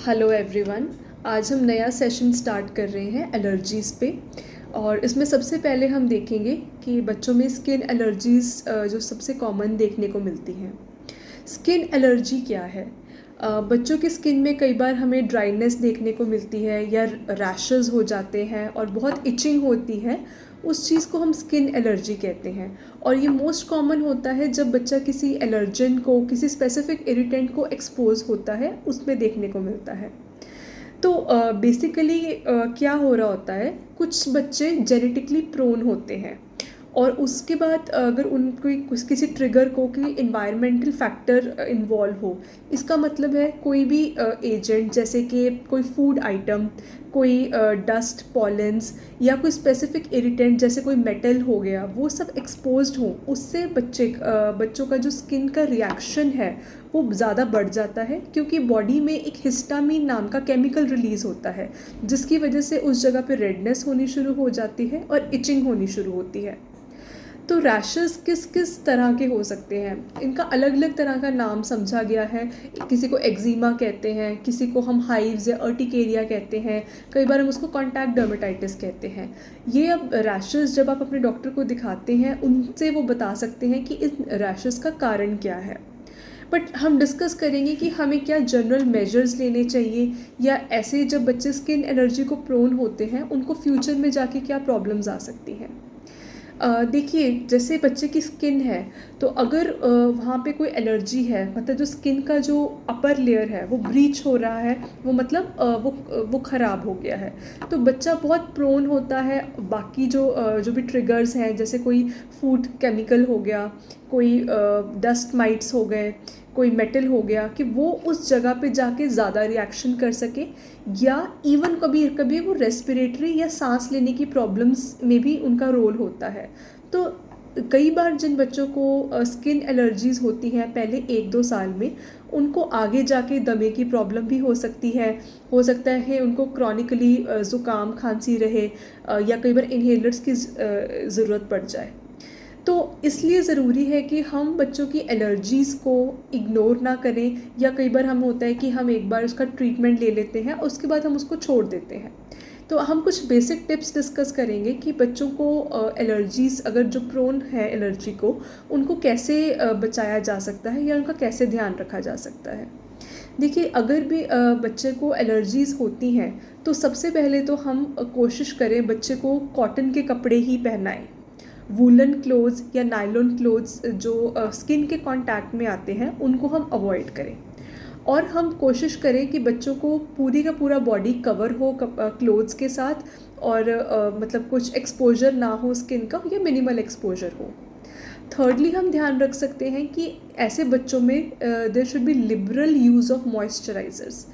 Hello everyone. आज हम नया सेशन स्टार्ट कर रहे हैं एलर्जीज़ पे। और इसमें सबसे पहले हम देखेंगे कि बच्चों में स्किन एलर्जीज़ जो सबसे कॉमन देखने को मिलती हैं। स्किन एलर्जी क्या है? बच्चों की स्किन में कई बार हमें ड्राइनेस देखने को मिलती है या रैशेस हो जाते हैं और बहुत इचिंग होती है। उस चीज़ को हम स्किन एलर्जी कहते हैं। और ये मोस्ट कॉमन होता है जब बच्चा किसी एलर्जन को, किसी स्पेसिफिक इरिटेंट को एक्सपोज होता है, उसमें देखने को मिलता है। तो बेसिकली क्या हो रहा होता है, कुछ बच्चे जेनेटिकली प्रोन होते हैं और उसके बाद अगर उनको किसी ट्रिगर को, कि इन्वायरमेंटल फैक्टर इन्वॉल्व हो, इसका मतलब है कोई भी एजेंट, जैसे कि कोई फूड आइटम, कोई डस्ट, पॉलेंस या कोई स्पेसिफिक इरिटेंट जैसे कोई मेटल हो गया, वो सब एक्सपोज्ड हो, उससे बच्चों का जो स्किन का रिएक्शन है वो ज़्यादा बढ़ जाता है, क्योंकि बॉडी में एक हिस्टामिन नाम का केमिकल रिलीज़ होता है, जिसकी वजह से उस जगह पे रेडनेस होनी शुरू हो जाती है और इचिंग होनी शुरू होती है। तो रैशेस किस किस तरह के हो सकते हैं, इनका अलग अलग तरह का नाम समझा गया है। किसी को एक्जिमा कहते हैं, किसी को हम हाइव्स या अर्टिकेरिया कहते हैं, कई बार हम उसको कॉन्टैक्ट डर्मेटाइटिस कहते हैं। ये अब रैशेस जब आप अपने डॉक्टर को दिखाते हैं, उनसे वो बता सकते हैं कि इन रैशेस का कारण क्या है। बट हम डिस्कस करेंगे कि हमें क्या जनरल मेजर्स लेने चाहिए, या ऐसे जब बच्चे स्किन एलर्जी को प्रोन होते हैं उनको फ्यूचर में जाके क्या प्रॉब्लम्स आ सकती हैं। देखिए, जैसे बच्चे की स्किन है, तो अगर वहाँ पे कोई एलर्जी है, मतलब जो स्किन का जो अपर लेयर है वो ब्रीच हो रहा है, वो मतलब वो ख़राब हो गया है, तो बच्चा बहुत प्रोन होता है बाकी जो भी ट्रिगर्स हैं, जैसे कोई फूड केमिकल हो गया, कोई डस्ट माइट्स हो गए, कोई मेटल हो गया, कि वो उस जगह पे जाके ज़्यादा रिएक्शन कर सके, या इवन कभी कभी वो रेस्पिरेटरी या सांस लेने की प्रॉब्लम्स में भी उनका रोल होता है। तो कई बार जिन बच्चों को स्किन एलर्जीज़ होती हैं पहले 1-2 साल में, उनको आगे जाके दमे की प्रॉब्लम भी हो सकता है उनको क्रॉनिकली ज़ुकाम खांसी रहे, या कई बार इन्हेलर्स की ज़रूरत पड़ जाए। तो इसलिए ज़रूरी है कि हम बच्चों की एलर्जीज़ को इग्नोर ना करें, या कई बार हम होता है कि हम एक बार उसका ट्रीटमेंट ले लेते हैं, उसके बाद हम उसको छोड़ देते हैं। तो हम कुछ बेसिक टिप्स डिस्कस करेंगे कि बच्चों को एलर्जीज़, अगर जो प्रोन है एलर्जी को, उनको कैसे बचाया जा सकता है या उनका कैसे ध्यान रखा जा सकता है। देखिए, अगर भी बच्चे को एलर्जीज़ होती हैं, तो सबसे पहले तो हम कोशिश करें बच्चे को कॉटन के कपड़े ही पहनाएं। वूलन क्लोथ्स या नायलॉन क्लोथ्स जो स्किन के कांटेक्ट में आते हैं, उनको हम अवॉइड करें। और हम कोशिश करें कि बच्चों को पूरी का पूरा बॉडी कवर हो क्लोथ्स के साथ, और मतलब कुछ एक्सपोजर ना हो स्किन का, या मिनिमल एक्सपोजर हो। थर्डली, हम ध्यान रख सकते हैं कि ऐसे बच्चों में there should be liberal use of moisturisers.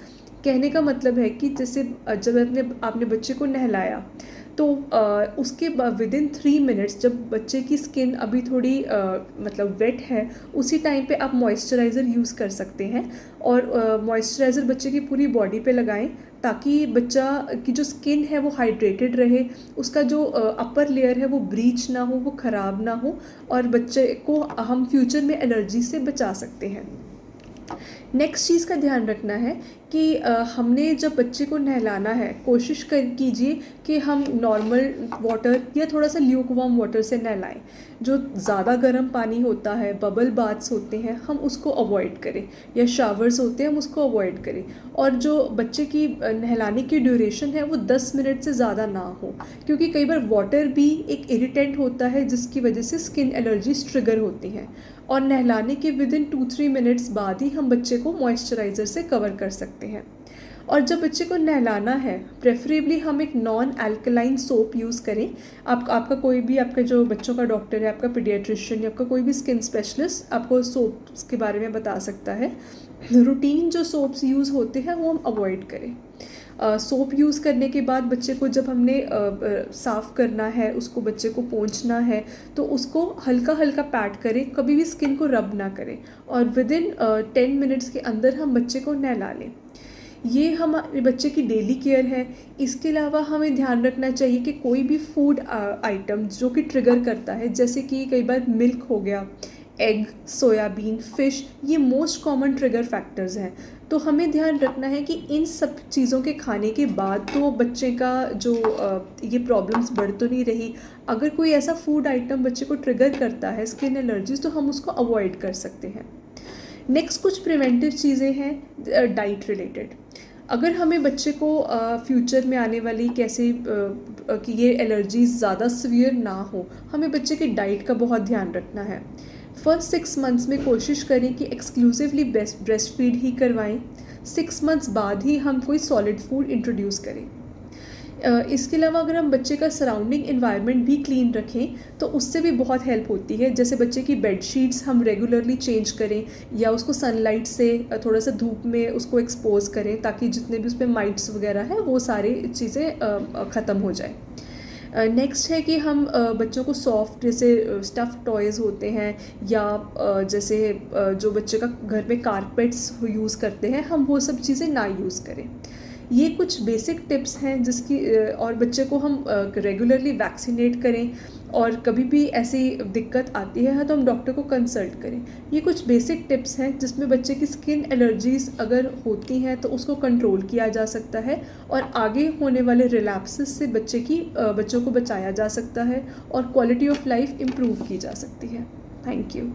कहने का मतलब है कि जैसे जब आपने बच्चे को नहलाया, तो उसके विदिन 3 मिनट्स, जब बच्चे की स्किन अभी थोड़ी मतलब वेट है, उसी टाइम पे आप मॉइस्चराइज़र यूज़ कर सकते हैं। और मॉइस्चराइज़र बच्चे की पूरी बॉडी पे लगाएं, ताकि बच्चा की जो स्किन है वो हाइड्रेटेड रहे, उसका जो अपर लेयर है वो ब्रीच ना हो, वो ख़राब ना हो, और बच्चे को हम फ्यूचर में एलर्जी से बचा सकते हैं। नेक्स्ट चीज़ का ध्यान रखना है कि हमने जब बच्चे को नहलाना है, कोशिश कीजिए कि हम नॉर्मल वाटर या थोड़ा सा ल्यूक वार्म वाटर से नहलाएं। जो ज़्यादा गर्म पानी होता है, बबल बाथ्स होते हैं, हम उसको अवॉइड करें, या शावर्स होते हैं, हम उसको अवॉइड करें। और जो बच्चे की नहलाने की ड्यूरेशन है वो 10 मिनट से ज़्यादा ना हो, क्योंकि कई बार वाटर भी एक इरिटेंट होता है, जिसकी वजह से स्किन एलर्जीज ट्रिगर होती हैं। और नहलाने के विदिन 2-3 मिनट्स बाद ही हम बच्चे को मॉइस्चराइज़र से कवर कर सकते हैं। और जब बच्चे को नहलाना है, प्रेफरेबली हम एक नॉन अल्कलाइन सोप यूज़ करें। आपका कोई भी, आपका जो बच्चों का डॉक्टर है, आपका पीडियाट्रिशियन या आपका कोई भी स्किन स्पेशलिस्ट आपको सोप्स के बारे में बता सकता है। रूटीन जो सोप्स यूज़ होते हैं वो हम अवॉइड करें। सोप यूज़ करने के बाद बच्चे को जब हमने साफ़ करना है, उसको बच्चे को पोंछना है, तो उसको हल्का हल्का पैट करें, कभी भी स्किन को रब ना करें, और विदिन 10 मिनट्स के अंदर हम बच्चे को नहला लें। ये हमारे बच्चे की डेली केयर है। इसके अलावा हमें ध्यान रखना चाहिए कि कोई भी फूड आइटम जो कि ट्रिगर करता है, जैसे कि कई बार मिल्क हो गया, एग, सोयाबीन, फ़िश, ये मोस्ट कॉमन ट्रिगर फैक्टर्स हैं। तो हमें ध्यान रखना है कि इन सब चीज़ों के खाने के बाद तो बच्चे का जो ये प्रॉब्लम्स बढ़ तो नहीं रही। अगर कोई ऐसा फूड आइटम बच्चे को ट्रिगर करता है स्किन एलर्जीज़, तो हम उसको अवॉइड कर सकते हैं। नेक्स्ट कुछ प्रिवेंटिव चीज़ें हैं डाइट रिलेटेड। अगर हमें बच्चे को फ्यूचर में आने वाली कैसे कि ये एलर्जीज़ ज़्यादा सीवियर ना हो, हमें बच्चे की डाइट का बहुत ध्यान रखना है। फर्स्ट 6 मंथ्स में कोशिश करें कि एक्सक्लूसिवली ब्रेस्ट फीड ही करवाएं। 6 मंथ्स बाद ही हम कोई सॉलिड फूड इंट्रोड्यूस करें। इसके अलावा अगर हम बच्चे का सराउंडिंग एनवायरनमेंट भी क्लीन रखें, तो उससे भी बहुत हेल्प होती है। जैसे बच्चे की बेड शीट्स हम रेगुलरली चेंज करें, या उसको सनलाइट से थोड़ा सा धूप में उसको एक्सपोज करें, ताकि जितने भी उस पर माइट्स वगैरह हैं वो सारी चीज़ें ख़त्म हो जाए। नेक्स्ट है कि हम बच्चों को सॉफ्ट जैसे स्टफ़ टॉयज़ होते हैं, या जैसे जो बच्चे का घर में कारपेट्स यूज़ करते हैं, हम वो सब चीज़ें ना यूज़ करें। ये कुछ बेसिक टिप्स हैं जिसकी और बच्चे को हम रेगुलरली वैक्सीनेट करें, और कभी भी ऐसी दिक्कत आती है तो हम डॉक्टर को कंसल्ट करें। ये कुछ बेसिक टिप्स हैं जिसमें बच्चे की स्किन एलर्जीज़ अगर होती हैं तो उसको कंट्रोल किया जा सकता है, और आगे होने वाले रिलैप्सेस से बच्चों को बचाया जा सकता है, और क्वालिटी ऑफ लाइफ इम्प्रूव की जा सकती है। Thank you.